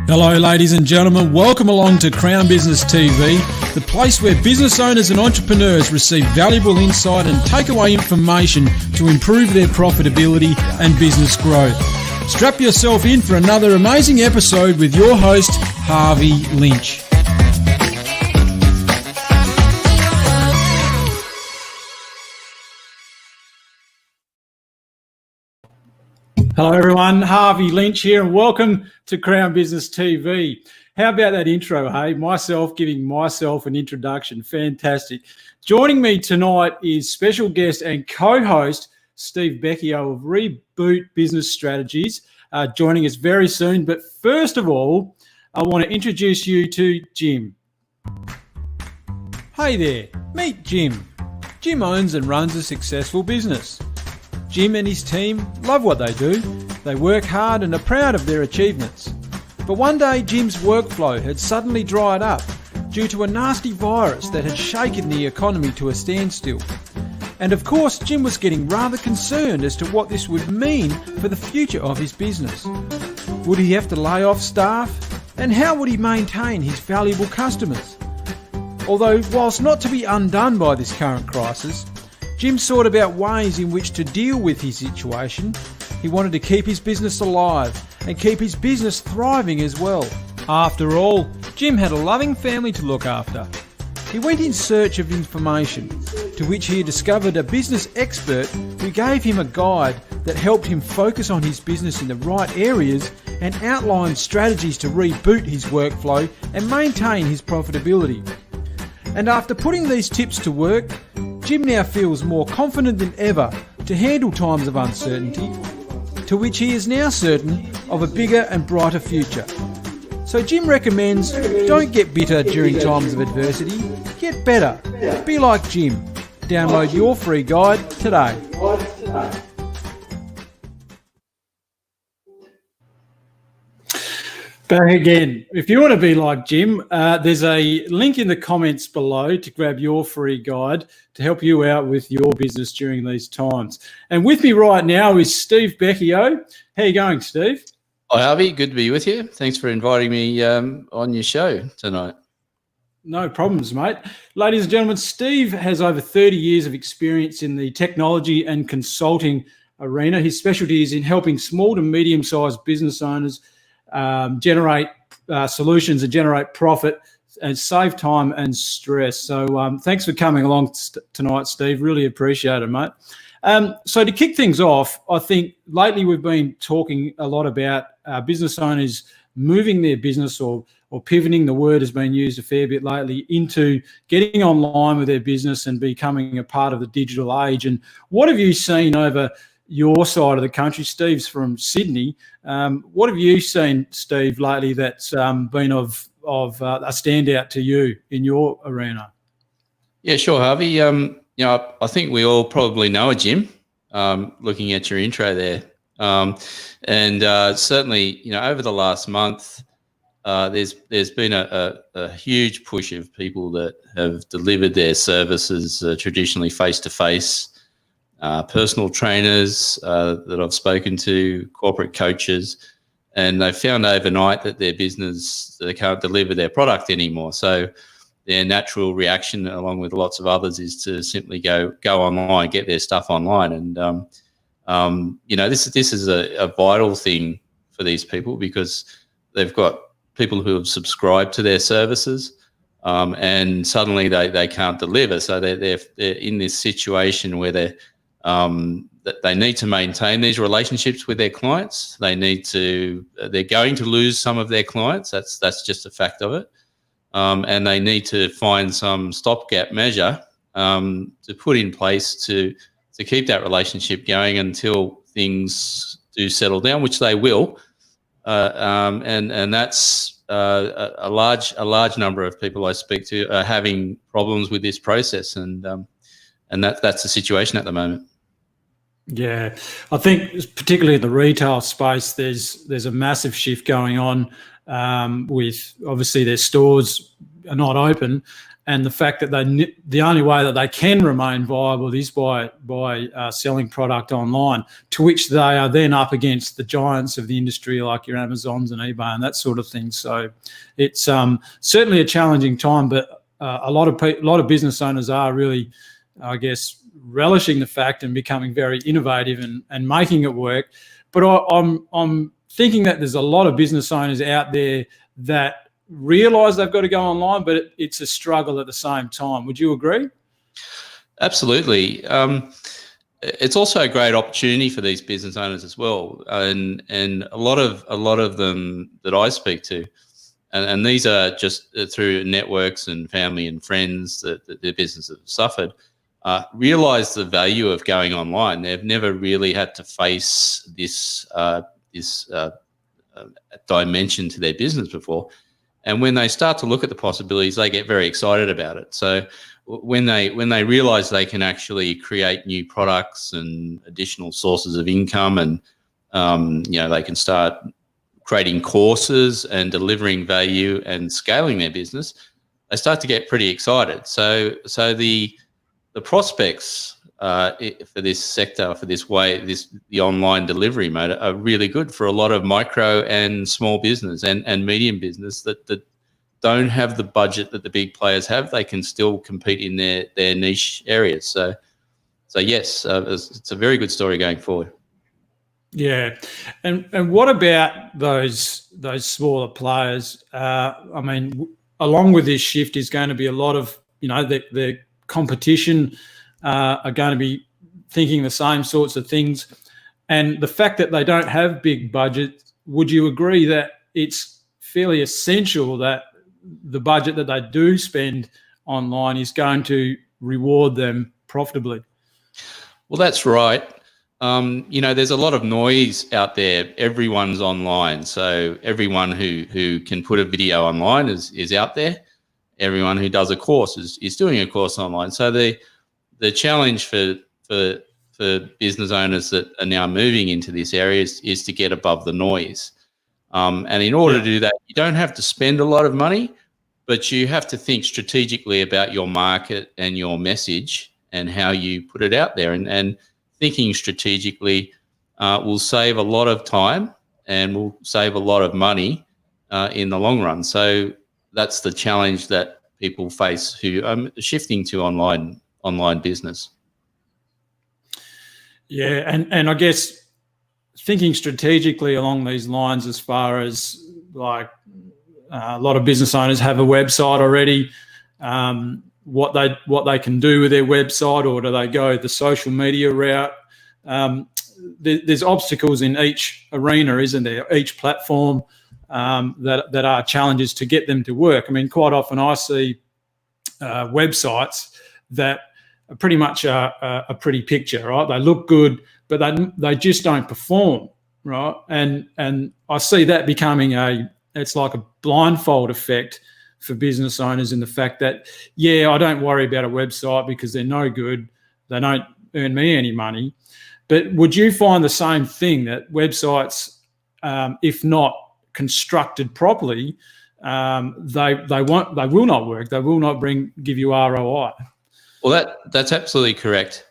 Hello, ladies and gentlemen. Welcome along to Crown Business TV, the place where business owners and entrepreneurs receive valuable insight and takeaway information to improve their profitability and business growth. Strap yourself in for another amazing episode with your host, Harvey Lynch. Hello everyone, Harvey Lynch here and welcome to Crown Business TV. How about that intro, hey? Myself giving myself an introduction, fantastic. Joining me tonight is special guest and co-host Steve Becchio of Reboot Business Strategies, joining us very soon. But first of all, I want to introduce you to Jim. Hey there, meet Jim. Jim owns and runs a successful business. Jim and his team love what they do. They work hard and are proud of their achievements. But one day, Jim's workflow had suddenly dried up due to a nasty virus that had shaken the economy to a standstill. And of course, Jim was getting rather concerned as to what this would mean for the future of his business. Would he have to lay off staff? And how would he maintain his valuable customers? Although, whilst not to be undone by this current crisis, Jim thought about ways in which to deal with his situation. He wanted to keep his business alive and keep his business thriving as well. After all, Jim had a loving family to look after. He went in search of information, to which he discovered a business expert who gave him a guide that helped him focus on his business in the right areas and outlined strategies to reboot his workflow and maintain his profitability. And after putting these tips to work, Jim now feels more confident than ever to handle times of uncertainty, to which he is now certain of a bigger and brighter future. So Jim recommends, don't get bitter during times of adversity, get better. Be like Jim. Download your free guide today. Back again. If you want to be like Jim, there's a link in the comments below to grab your free guide to help you out with your business during these times. And with me right now is Steve Becchio. How you going, Steve? Hi, Harvey. Good to be with you. Thanks for inviting me on your show tonight. No problems, mate. Ladies and gentlemen, Steve has over 30 years of experience in the technology and consulting arena. His specialty is in helping small to medium-sized business owners generate solutions and generate profit and save time and stress. So thanks for coming along tonight, Steve. Really appreciate it, mate. So to kick things off, I think lately we've been talking a lot about business owners moving their business or pivoting, the word has been used a fair bit lately, into getting online with their business and becoming a part of the digital age. And what have you seen over your side of the country? Steve's from Sydney. What have you seen, Steve, lately that's been of a standout to you in your arena? Yeah, sure, Harvey. I think we all probably know a Jim, looking at your intro there. Certainly, over the last month, there's been a huge push of people that have delivered their services traditionally face-to-face. Personal trainers that I've spoken to, corporate coaches, and they found overnight that their business, they can't deliver their product anymore. So their natural reaction, along with lots of others, is to simply go online, get their stuff online. And, this is a vital thing for these people because they've got people who have subscribed to their services and suddenly they can't deliver. So they're in this situation where they're they need to maintain these relationships with their clients. They're going to lose some of their clients. That's just a fact of it. And they need to find some stopgap measure to put in place to keep that relationship going until things do settle down, which they will. And that's a large number of people I speak to are having problems with this process, and that's the situation at the moment. Yeah, I think particularly in the retail space, there's a massive shift going on with obviously their stores are not open, and the fact that the only way that they can remain viable is by selling product online, to which they are then up against the giants of the industry like your Amazons and eBay and that sort of thing. So it's certainly a challenging time, but a lot of business owners are really, I guess, relishing the fact and becoming very innovative and making it work. But I'm thinking that there's a lot of business owners out there that realise they've got to go online, but it's a struggle at the same time. Would you agree? Absolutely. It's also a great opportunity for these business owners as well, and a lot of them that I speak to, and these are just through networks and family and friends that their business have suffered, realise the value of going online. They've never really had to face this dimension to their business before. And when they start to look at the possibilities, they get very excited about it. So when they realise they can actually create new products and additional sources of income, and they can start creating courses and delivering value and scaling their business, they start to get pretty excited. So the prospects for this sector, for the online delivery mode, are really good for a lot of micro and small business and medium business that don't have the budget that the big players have. They can still compete in their niche areas. So yes, it's a very good story going forward. Yeah, and what about those smaller players? I mean, along with this shift is going to be a lot of the competition are going to be thinking the same sorts of things, and the fact that they don't have big budgets. Would you agree that it's fairly essential that the budget that they do spend online is going to reward them profitably? Well, that's right. There's a lot of noise out there. Everyone's online. So everyone who can put a video online is out there. Everyone who does a course is doing a course online. So the challenge for business owners that are now moving into this area is to get above the noise. And in order to do that, you don't have to spend a lot of money, but you have to think strategically about your market and your message and how you put it out there. And thinking strategically will save a lot of time and will save a lot of money in the long run. So that's the challenge that people face who are shifting to online business. Yeah, and I guess thinking strategically along these lines, as far as like a lot of business owners have a website already, what they can do with their website, or do they go the social media route? There's obstacles in each arena, isn't there? Each platform that are challenges to get them to work. I mean, quite often I see websites that are pretty much a pretty picture, right? They look good, but they just don't perform, right? And I see that becoming it's like a blindfold effect for business owners, in the fact that, I don't worry about a website because they're no good. They don't earn me any money. But would you find the same thing, that websites, if not constructed properly, they will not work. They will not give you ROI. Well, that's absolutely correct.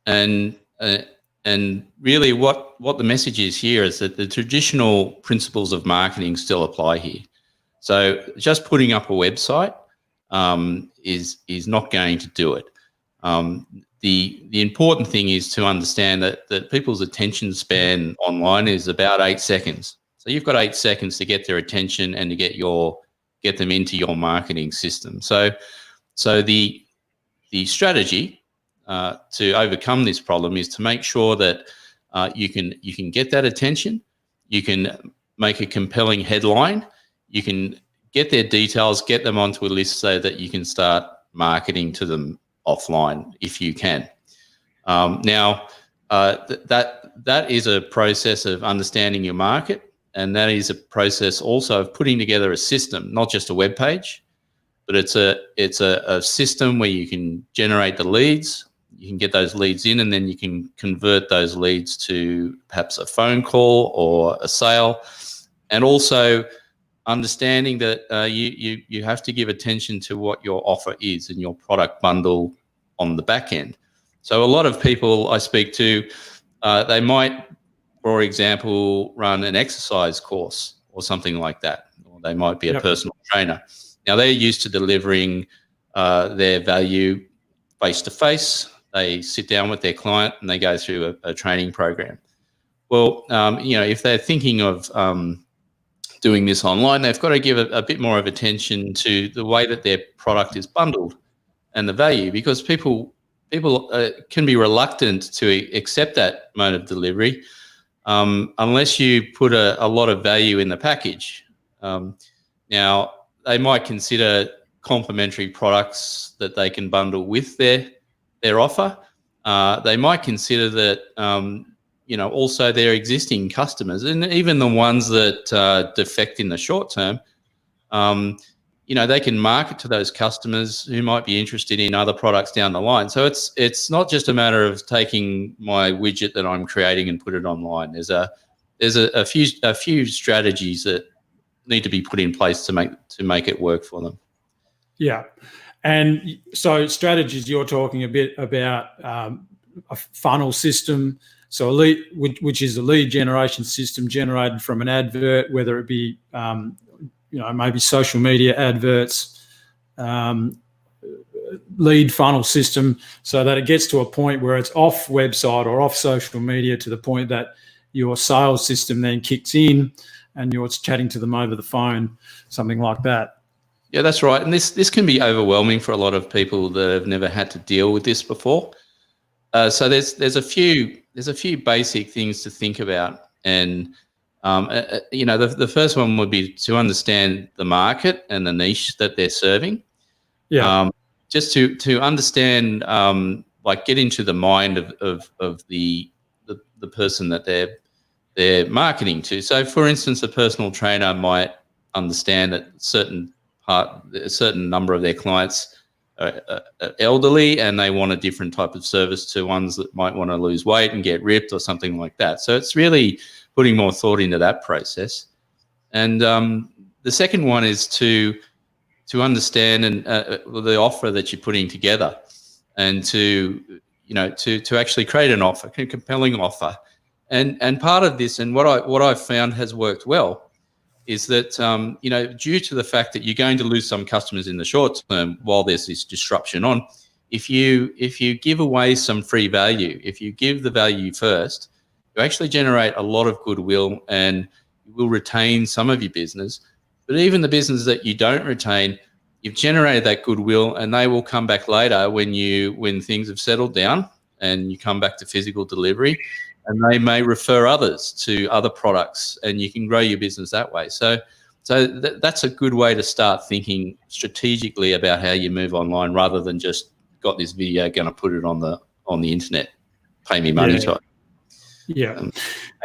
And really what the message is here is that the traditional principles of marketing still apply here. So just putting up a website is not going to do it. The important thing is to understand that people's attention span online is about 8 seconds. So you've got 8 seconds to get their attention and to get them into your marketing system. So the strategy to overcome this problem is to make sure that you can get that attention. You can make a compelling headline. You can get their details, get them onto a list so that you can start marketing to them offline if you can. Now, that is a process of understanding your market, and that is a process also of putting together a system, not just a web page, but it's a system where you can generate the leads, you can get those leads in, and then you can convert those leads to perhaps a phone call or a sale. And also understanding that you have to give attention to what your offer is and your product bundle on the back end. So a lot of people I speak to, they might, for example, run an exercise course or something like that, or they might be a personal trainer. Now they're used to delivering their value face-to-face. They sit down with their client and they go through a training program. Well, if they're thinking of doing this online, they've got to give a bit more of attention to the way that their product is bundled and the value, because people can be reluctant to accept that mode of delivery unless you put a lot of value in the package. Now, they might consider complementary products that they can bundle with their offer. They might consider that also their existing customers, and even the ones that defect in the short term, they can market to those customers who might be interested in other products down the line. So it's not just a matter of taking my widget that I'm creating and put it online. There's a few strategies that need to be put in place to make it work for them. Yeah, and so strategies, you're talking a bit about a funnel system. So which is a lead generation system generated from an advert, whether it be maybe social media adverts, lead funnel system, so that it gets to a point where it's off website or off social media to the point that your sales system then kicks in and you're chatting to them over the phone, something like that. Yeah, that's right. And this can be overwhelming for a lot of people that have never had to deal with this before. So there's a few basic things to think about, and the first one would be to understand the market and the niche that they're serving. Yeah. Just to understand, get into the mind of the person that they're marketing to. So, for instance, a personal trainer might understand that a certain number of their clients are elderly and they want a different type of service to ones that might want to lose weight and get ripped or something like that. So it's really putting more thought into that process. And the second one is to understand the offer that you're putting together, and to actually create an offer, a compelling offer. And part of this, and what I've found has worked well, is that due to the fact that you're going to lose some customers in the short term while there's this disruption on, if you give away some free value, if you give the value first, you actually generate a lot of goodwill and you will retain some of your business. But even the business that you don't retain, you've generated that goodwill, and they will come back later when things have settled down and you come back to physical delivery, and they may refer others to other products, and you can grow your business that way. So that's a good way to start thinking strategically about how you move online, rather than just got this video, going to put it on the internet, pay me money type. Yeah.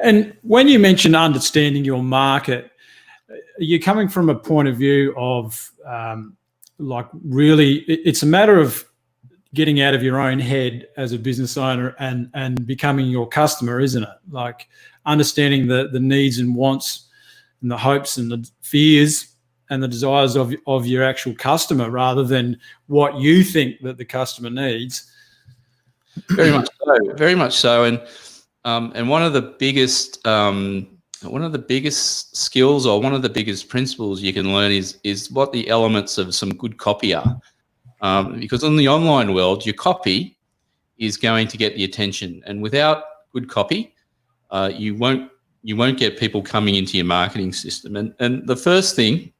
And when you mention understanding your market, are you coming from a point of view of really it's a matter of getting out of your own head as a business owner and becoming your customer, isn't it? Like understanding the needs and wants and the hopes and the fears and the desires of your actual customer, rather than what you think that the customer needs. Very much so. Very much so. And one of the biggest skills, or one of the biggest principles you can learn is what the elements of some good copy are. Because in the online world, your copy is going to get the attention, and without good copy, you won't get people coming into your marketing system. And the first thing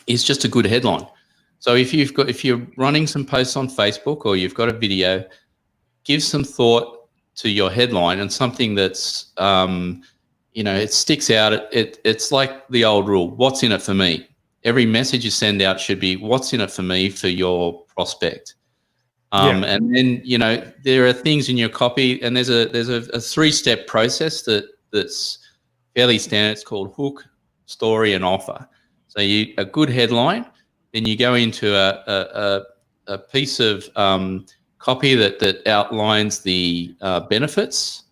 is just a good headline. So if you're running some posts on Facebook, or you've got a video, give some thought to your headline, and something that's it sticks out. It's like the old rule: what's in it for me? Every message you send out should be what's in it for me, for your prospect. And then, there are things in your copy, and there's a 3-step process that's fairly standard. It's called hook, story, and offer. So a good headline, then you go into a piece of copy that outlines the benefits,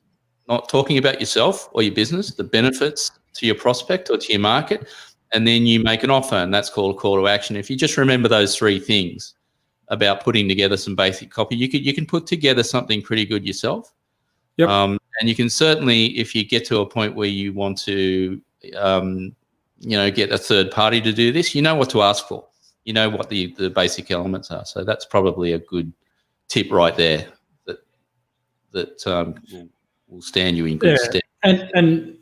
not talking about yourself or your business, the benefits to your prospect or to your market. and then you make an offer, and that's called a call to action. If you just remember those three things about putting together some basic copy, you can put together something pretty good yourself. Yep. And you can certainly, if you get to a point where you want to, get a third party to do this, you know what to ask for. You know what the basic elements are. So that's probably a good tip right there that will stand you in good stead. And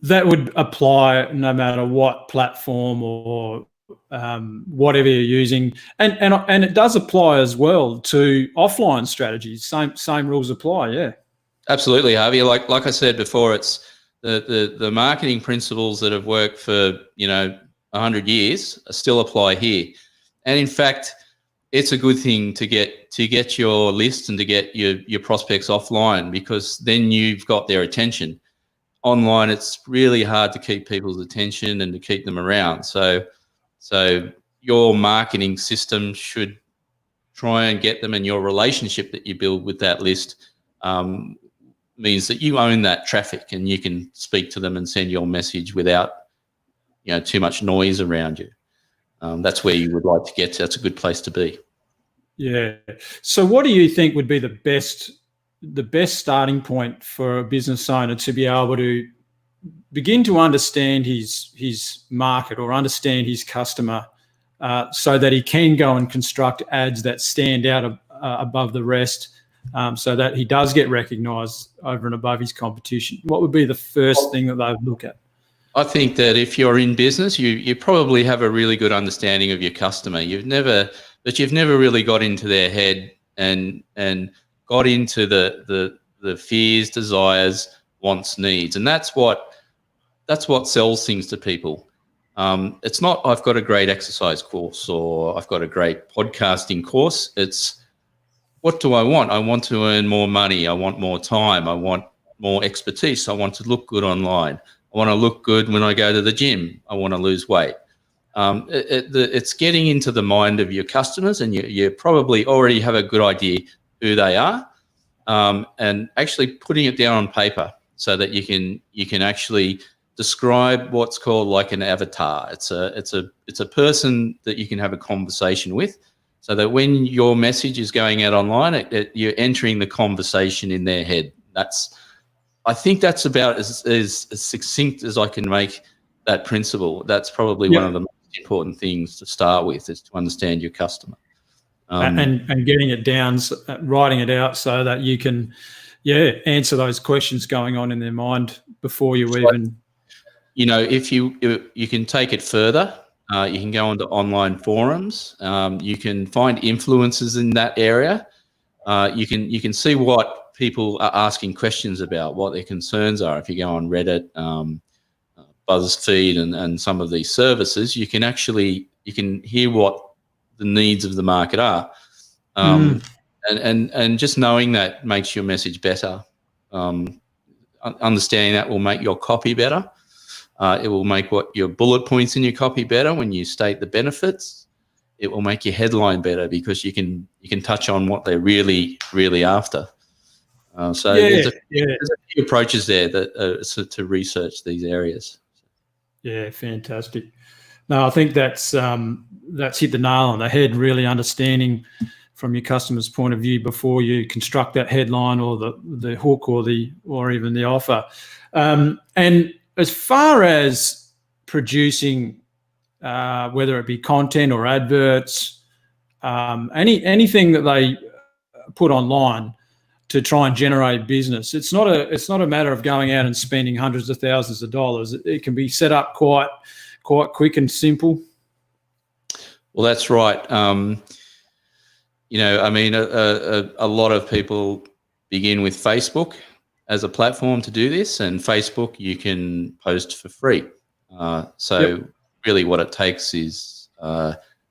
that would apply no matter what platform or whatever you're using, and it does apply as well to offline strategies. Same rules apply. Yeah, absolutely, Harvey. Like I said before, it's the marketing principles that have worked for 100 years still apply here, and in fact, it's a good thing to get your list and to get your prospects offline, because then you've got their attention. Online, it's really hard to keep people's attention and to keep them around. So your marketing system should try and get them, and your relationship that you build with that list means that you own that traffic and you can speak to them and send your message without too much noise around you. That's where you would like to get to. That's a good place to be. Yeah. So what do you think would be the best starting point for a business owner to be able to begin to understand his market or understand his customer, so that he can go and construct ads that stand out above the rest, so that he does get recognised over and above his competition? What would be the first thing that they would look at? I think that if you're in business, you probably have a really good understanding of your customer. You've never really got into their head and got into the fears, desires, wants, needs, and that's what sells things to people. It's not I've got a great exercise course or I've got a great podcasting course. It's what do I want? I want to earn more money. I want more time. I want more expertise. I want to look good online. I want to look good when I go to the gym. I want to lose weight. It's getting into the mind of your customers, and you probably already have a good idea who they are, and actually putting it down on paper so that you can actually describe what's called like an avatar. It's a person that you can have a conversation with, so that when your message is going out online, you're entering the conversation in their head. I think that's about as succinct as I can make that principle. That's probably one of the most important things to start with, is to understand your customer. And getting it down, writing it out so that you can, answer those questions going on in their mind before you even. If you can take it further, you can go onto online forums. You can find influencers in that area. You can see what people are asking questions about, what their concerns are. If you go on Reddit, BuzzFeed, and some of these services, you can hear what the needs of the market are, and just knowing that makes your message better. Understanding that will make your copy better. It will make your bullet points in your copy better when you state the benefits. It will make your headline better because you can touch on what they're really, really after. There's a few approaches there to research these areas. Yeah, fantastic. No, I think that's hit the nail on the head, really understanding from your customer's point of view before you construct that headline or the hook or even the offer. And as far as producing, whether it be content or adverts, anything that they put online to try and generate business, it's not a matter of going out and spending hundreds of thousands of dollars. It can be set up quite quick and simple. Well, that's right. A lot of people begin with Facebook as a platform to do this, and Facebook you can post for free. Really what it takes is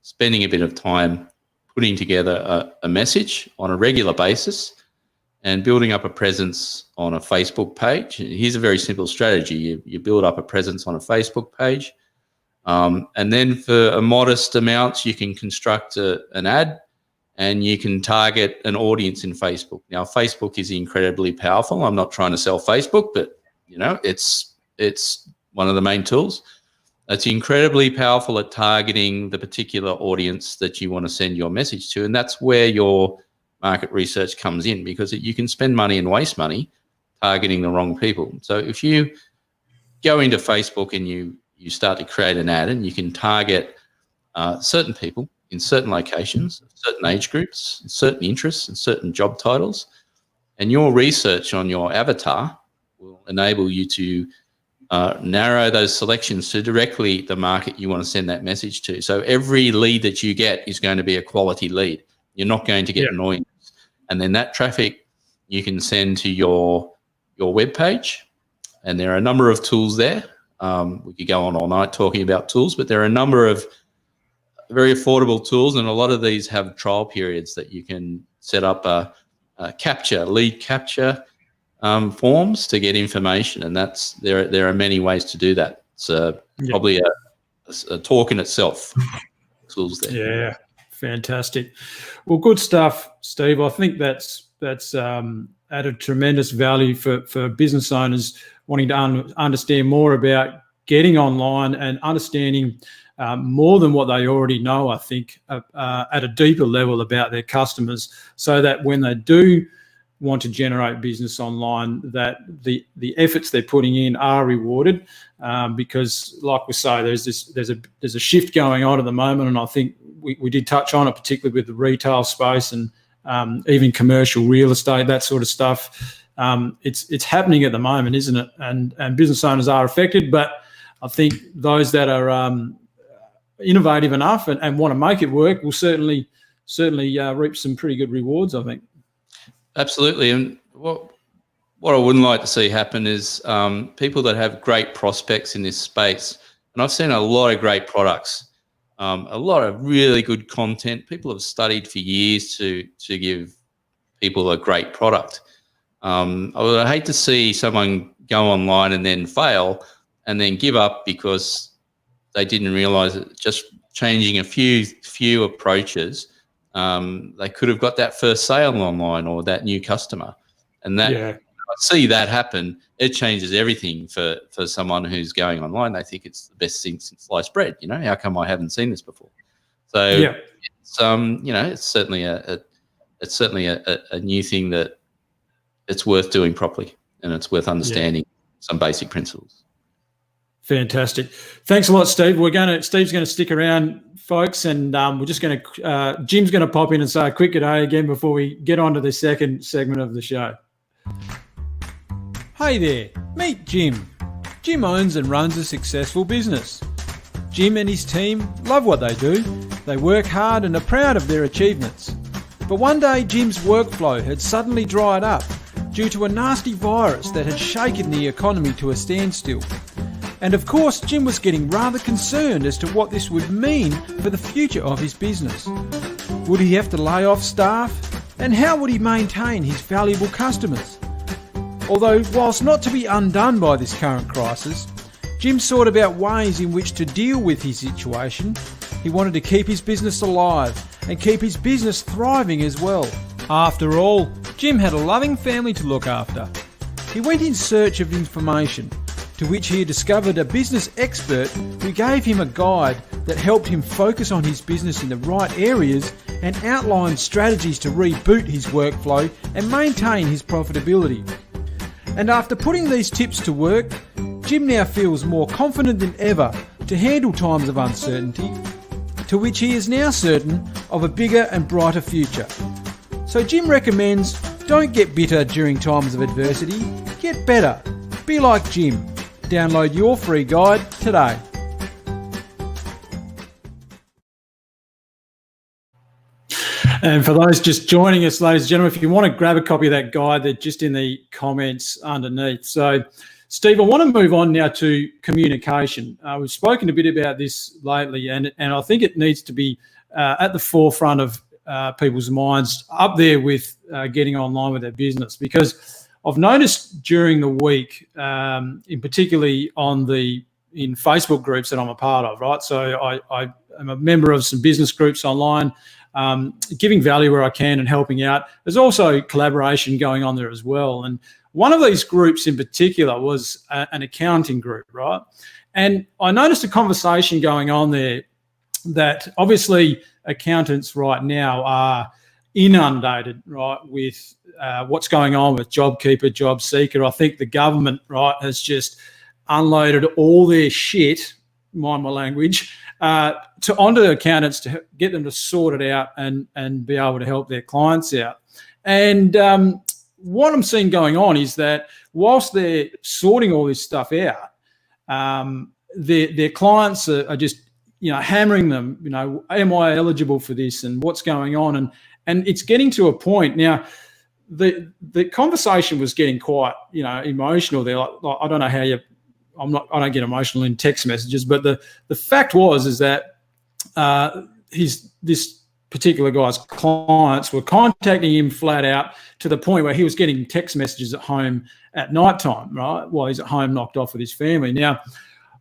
spending a bit of time putting together a message on a regular basis and building up a presence on a Facebook page. Here's a very simple strategy. You build up a presence on a Facebook page, and then for a modest amount, you can construct an ad, and you can target an audience in Facebook. Now, Facebook is incredibly powerful. I'm not trying to sell Facebook, but it's one of the main tools. It's incredibly powerful at targeting the particular audience that you want to send your message to, and that's where your market research comes in, because you can spend money and waste money targeting the wrong people. So if you go into Facebook and you start to create an ad, and you can target certain people in certain locations, certain age groups, certain interests, and certain job titles, and your research on your avatar will enable you to narrow those selections to directly the market you want to send that message to. So every lead that you get is going to be a quality lead. You're not going to get annoyance. And then that traffic you can send to your web page. And there are a number of tools there. We could go on all night talking about tools, but there are a number of very affordable tools, and a lot of these have trial periods that you can set up a lead capture forms to get information, and there are many ways to do that. It's probably a talk in itself. Tools there. Yeah, fantastic. Well, good stuff, Steve. I think that's added tremendous value for business owners wanting to understand more about getting online and understanding more than what they already know, I think, at a deeper level about their customers, so that when they do want to generate business online, that the efforts they're putting in are rewarded, because, like we say, there's a shift going on at the moment, and I think we did touch on it, particularly with the retail space and even commercial real estate, that sort of stuff. It's happening at the moment, isn't it? And business owners are affected, but I think those that are innovative enough and want to make it work will certainly reap some pretty good rewards, I think. Absolutely. And what I wouldn't like to see happen is people that have great prospects in this space, and I've seen a lot of great products, a lot of really good content. People have studied for years to give people a great product. I would hate to see someone go online and then fail and then give up because they didn't realise that just changing a few approaches, they could have got that first sale online or that new customer. And that I see that happen. It changes everything for someone who's going online. They think it's the best thing since sliced bread. You know, how come I haven't seen this before? So it's certainly a new thing that it's worth doing properly, and it's worth understanding some basic principles. Fantastic. Thanks a lot, Steve. Steve's going to stick around, folks, and we're just going to Jim's going to pop in and say a quick good day again before we get on to the second segment of the show. Hey there, meet Jim. Jim owns and runs a successful business. Jim and his team love what they do. They work hard and are proud of their achievements. But one day, Jim's workflow had suddenly dried up due to a nasty virus that had shaken the economy to a standstill. And of course, Jim was getting rather concerned as to what this would mean for the future of his business. Would he have to lay off staff? And how would he maintain his valuable customers? Although, whilst not to be undone by this current crisis, Jim thought about ways in which to deal with his situation. He wanted to keep his business alive and keep his business thriving as well. After all, Jim had a loving family to look after. He went in search of information, to which he discovered a business expert who gave him a guide that helped him focus on his business in the right areas and outlined strategies to reboot his workflow and maintain his profitability. And after putting these tips to work, Jim now feels more confident than ever to handle times of uncertainty, to which he is now certain of a bigger and brighter future. So Jim recommends, don't get bitter during times of adversity, get better. Be like Jim. Download your free guide today. And for those just joining us, ladies and gentlemen, if you want to grab a copy of that guide, they're just in the comments underneath. So, Steve, I want to move on now to communication. We've spoken a bit about this lately, and I think it needs to be at the forefront of people's minds, up there with getting online with their business, because I've noticed during the week, in particularly in Facebook groups that I'm a part of, right? So I am a member of some business groups online. giving value where I can and helping out. There's also collaboration going on there as well. And one of these groups in particular was an accounting group, right? And I noticed a conversation going on there that obviously accountants right now are inundated, right, with what's going on with JobKeeper, JobSeeker. I think the government, right, has just unloaded all their shit, mind my language, onto the accountants to get them to sort it out and be able to help their clients out. And what I'm seeing going on is that whilst they're sorting all this stuff out, their clients are just, hammering them, am I eligible for this and what's going on? And it's getting to a point now. The conversation was getting quite, emotional there. Like, I don't know how I don't get emotional in text messages, but the fact is that this particular guy's clients were contacting him flat out to the point where he was getting text messages at home at night time, right, while he's at home knocked off with his family. Now,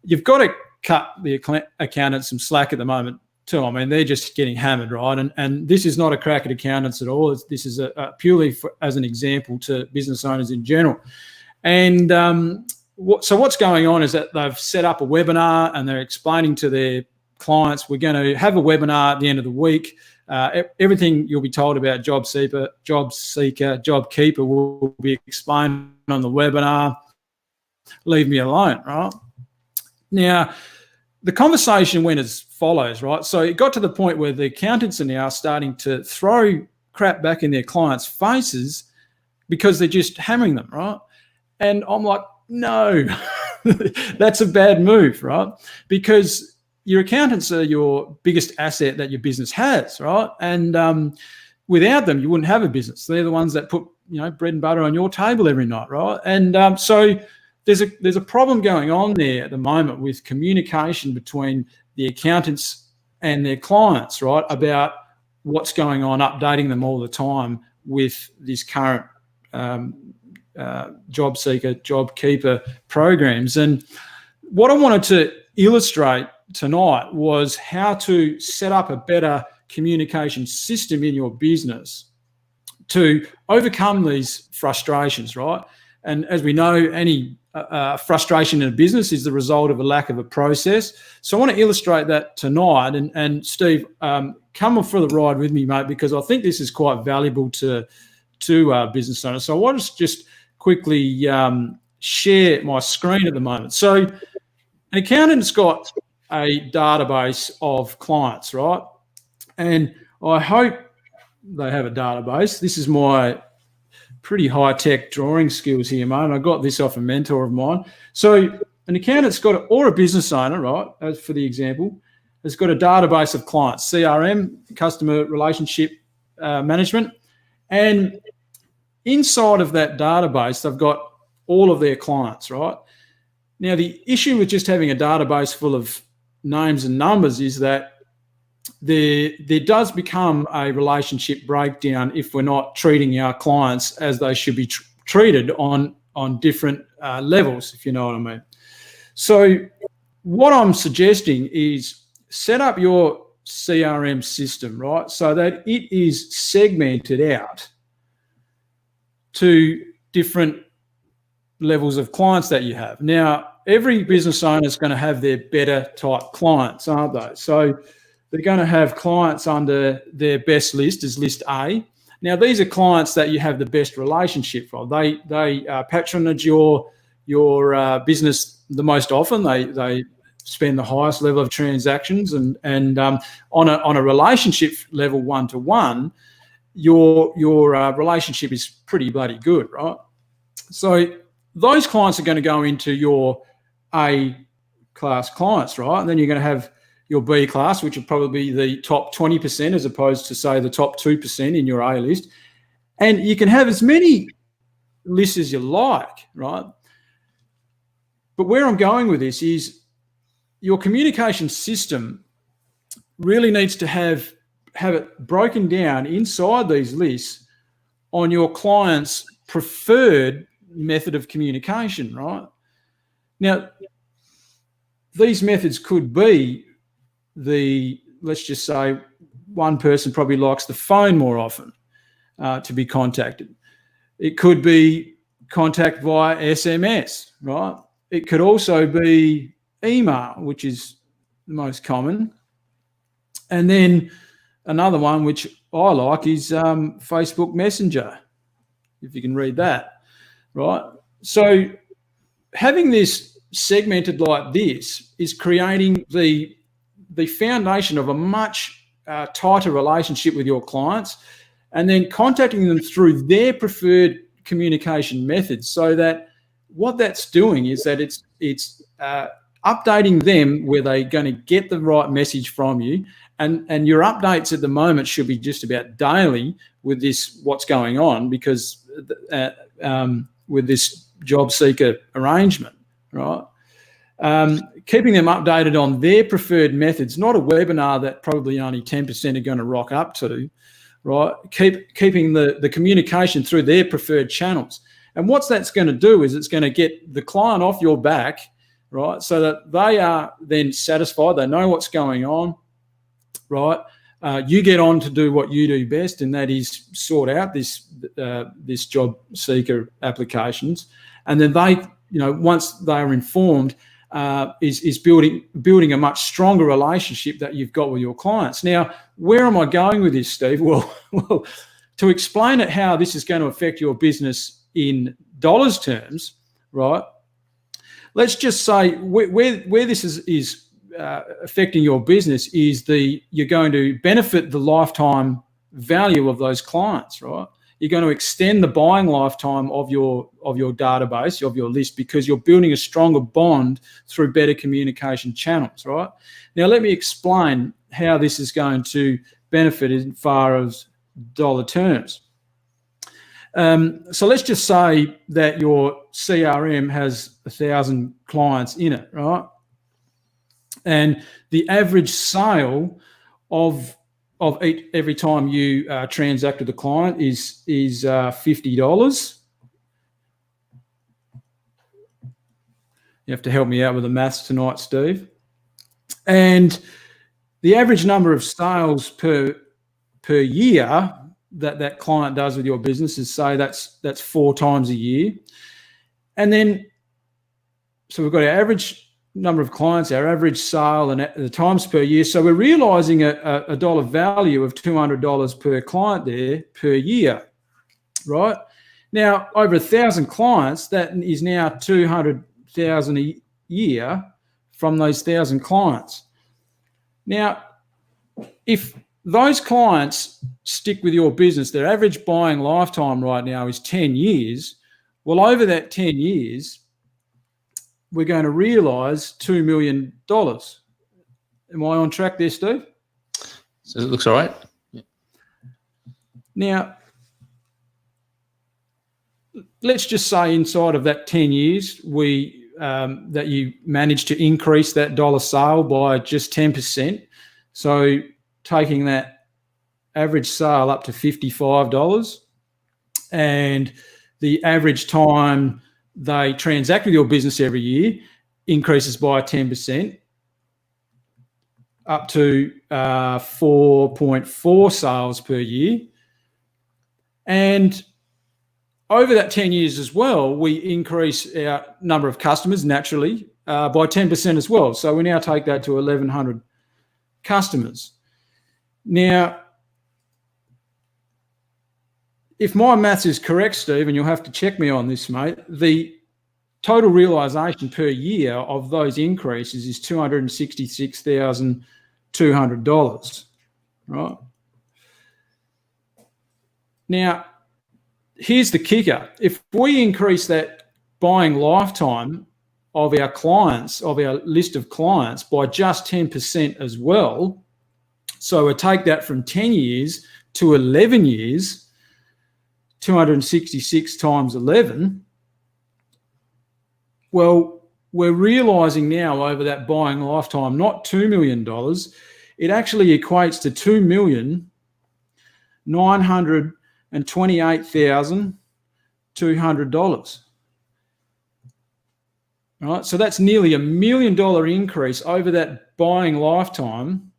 you've got to cut the accountants some slack at the moment too. I mean, they're just getting hammered, right? And this is not a crack at accountants at all. This is a purely as an example to business owners in general. And so what's going on is that they've set up a webinar and they're explaining to their clients, we're going to have a webinar at the end of the week. Everything you'll be told about JobSeeker, JobKeeper will be explained on the webinar. Leave me alone, right? Now, the conversation went as follows, right? So it got to the point where the accountants are now starting to throw crap back in their clients' faces because they're just hammering them, right? And I'm like, no, that's a bad move, right? Because your accountants are your biggest asset that your business has, right? And without them, you wouldn't have a business. They're the ones that put, bread and butter on your table every night, right? And so there's a problem going on there at the moment with communication between the accountants and their clients, right, about what's going on, updating them all the time with this current JobSeeker, JobKeeper programs. And what I wanted to illustrate tonight was how to set up a better communication system in your business to overcome these frustrations, right? And as we know, any frustration in a business is the result of a lack of a process. So I want to illustrate that tonight. And Steve, come off for the ride with me, mate, because I think this is quite valuable to business owners. So I want to just quickly share my screen at the moment. So an accountant's got a database of clients, right? And I hope they have a database. This is my pretty high-tech drawing skills here, mate. I got this off a mentor of mine. So an accountant's got, or a business owner, right, as for the example, has got a database of clients, CRM, customer relationship management. And inside of that database, they've got all of their clients, right? Now, the issue with just having a database full of names and numbers is that there does become a relationship breakdown if we're not treating our clients as they should be treated on different levels, if you know what I mean. So what I'm suggesting is set up your CRM system, right, so that it is segmented out to different levels of clients that you have. Now, every business owner is going to have their better type clients, aren't they? So they're going to have clients under their best list as list A. Now, these are clients that you have the best relationship from. They patronage your business the most often. They spend the highest level of transactions, and on a relationship level, one-to-one, your relationship is pretty bloody good, right? So those clients are going to go into your A class clients, right? And then you're going to have your B class, which will probably be the top 20% as opposed to, say, the top 2% in your A list. And you can have as many lists as you like, right? But where I'm going with this is your communication system really needs to have it broken down inside these lists on your client's preferred method of communication, right? Now, these methods could be let's just say, one person probably likes the phone more often to be contacted. It could be contact via SMS, right? It could also be email, which is the most common. And then another one, which I like, is Facebook Messenger, if you can read that, right? So having this segmented like this is creating the foundation of a much tighter relationship with your clients, and then contacting them through their preferred communication methods, so that what that's doing is that it's updating them where they're going to get the right message from you. And your updates at the moment should be just about daily with this, what's going on, because with this job seeker arrangement, right? Keeping them updated on their preferred methods, not a webinar that probably only 10% are going to rock up to, right? Keeping the communication through their preferred channels. And what that's going to do is it's going to get the client off your back, right? So that they are then satisfied, they know what's going on, right? You get on to do what you do best, and that is sort out this job seeker applications. And then they, once they are informed, is building a much stronger relationship that you've got with your clients. Now, where am I going with this, Steve? Well, to explain it, how this is going to affect your business in dollars terms, right? Let's just say where this is affecting your business is you're going to benefit the lifetime value of those clients, right? You're going to extend the buying lifetime of your database, of your list, because you're building a stronger bond through better communication channels, right? Now, let me explain how this is going to benefit as far as dollar terms. So let's just say that your CRM has 1,000 clients in it, right? And the average sale of every time you transact with a client is $50. You have to help me out with the maths tonight, Steve. And the average number of sales per year that client does with your business is, say, that's 4 times a year. And then, so we've got our average number of clients, our average sale, and the times per year. So we're realizing a dollar value of $200 per client there per year, right? Now, over 1,000 clients, that is now $200,000 a year from those 1,000 clients. Now, if those clients stick with your business, their average buying lifetime right now is 10 years. Well, over that 10 years, we're going to realise $2 million. Am I on track there, Steve? So it looks all right. Yeah. Now, let's just say inside of that 10 years, that you managed to increase that dollar sale by just 10%. So taking that average sale up to $55, and the average time they transact with your business every year increases by 10%, up to 4.4 sales per year. And over that 10 years as well, we increase our number of customers naturally by 10% as well. So we now take that to 1,100 customers. Now, if my maths is correct, Steve, and you'll have to check me on this, mate, the total realisation per year of those increases is $266,200, right? Now, here's the kicker. If we increase that buying lifetime of our clients, of our list of clients, by just 10% as well, so we take that from 10 years to 11 years, 266 times 11, well, we're realising now over that buying lifetime, not $2 million, it actually equates to $2,928,200. Right? So that's nearly $1 million increase over that buying lifetime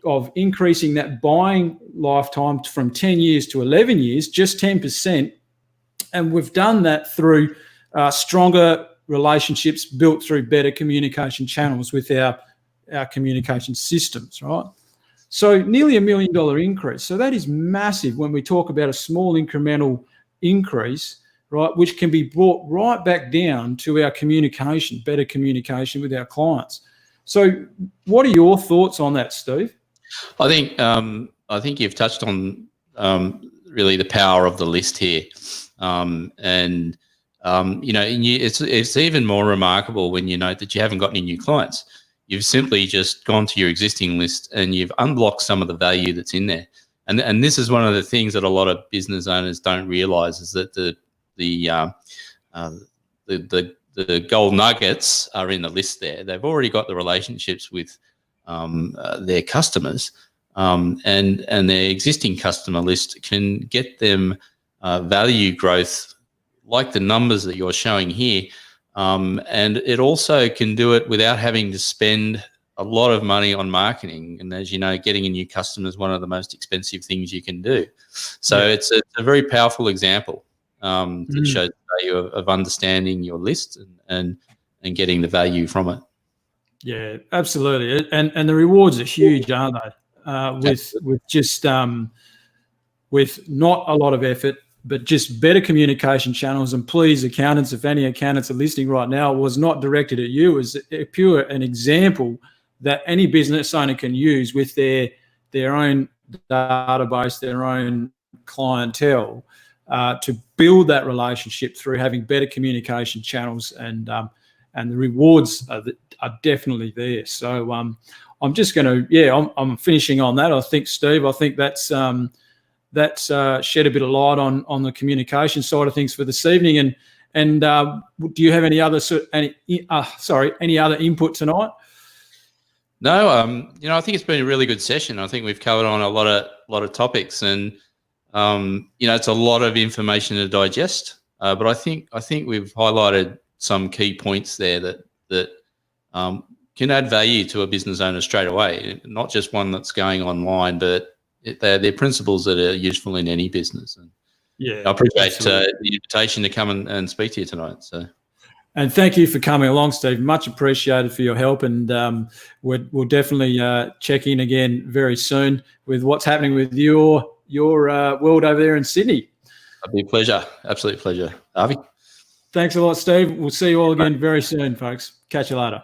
of increasing that buying lifetime from 10 years to 11 years, just 10%. And we've done that through stronger relationships built through better communication channels with our communication systems, right? So nearly $1 million increase. So that is massive when we talk about a small incremental increase, right, which can be brought right back down to our communication, better communication with our clients. So what are your thoughts on that, Steve? I think you've touched on really the power of the list here, it's even more remarkable when you note that you haven't got any new clients. You've simply just gone to your existing list and you've unblocked some of the value that's in there. And this is one of the things that a lot of business owners don't realise, is that the gold nuggets are in the list there. They've already got the relationships with their customers, and their existing customer list can get them value growth like the numbers that you're showing here. And it also can do it without having to spend a lot of money on marketing. And as you know, getting a new customer is one of the most expensive things you can do. So it's a very powerful example that shows the value of understanding your list and getting the value from it. Yeah, absolutely. And the rewards are huge, aren't they? With not a lot of effort, but just better communication channels. And please, accountants, if any accountants are listening right now, it was not directed at you. It was an example that any business owner can use with their own database, their own clientele, to build that relationship through having better communication channels, and the rewards are definitely there. So I'm just going to, I'm finishing on that. I think, Steve, that's shed a bit of light on the communication side of things for this evening. And do you have any other input tonight? No, I think it's been a really good session. I think we've covered on a lot of topics, and it's a lot of information to digest. But I think we've highlighted some key points there that can add value to a business owner straight away. Not just one that's going online, but they're principles that are useful in any business. And I appreciate the invitation to come and speak to you tonight. So. And thank you for coming along, Steve. Much appreciated for your help. And we'll definitely check in again very soon with what's happening with your world over there in Sydney. It'll be a pleasure. Absolute pleasure. Harvey. Thanks a lot, Steve. We'll see you all again very soon, folks. Catch you later.